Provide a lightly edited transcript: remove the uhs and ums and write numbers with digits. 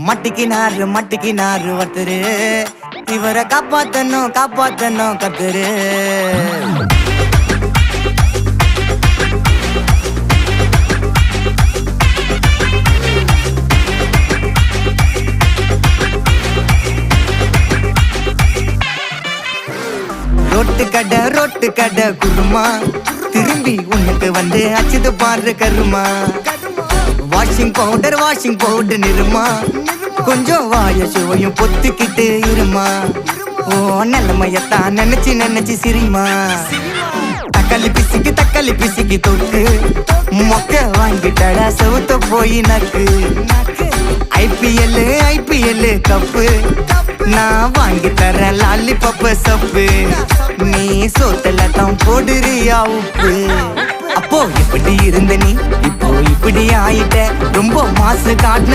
மட்டிக்கினாரு ஒருத்தரு, இவரை காப்பாத்தணும் கத்துரு. ரொட்டு கடை குருமா, திரும்பி உனக்கு வந்து அச்சுது பாரு கருமா. வாஷிங் பவுடர் நிறுமா, கொஞ்சம் வாய சுவையும் பொத்துக்கிட்டு இருமா. ஓ நிலைமையத்தான் நினைச்சு சிரிமா. தக்காளி பிசிக்கி தொட்டு மொக்க வாங்கிட்டடா செவுத்த போய் நக்கு. ஐபிஎல் கப்பு நான் வாங்கி தரேன் லாலிபப்பு சப்பு. நீ சோத்தல தான் போடுறியா உப்பு. அப்போ இப்படி இருந்த நீ இப்போ இப்படி ஆயிட்ட, ரொம்ப மாசு காட்டின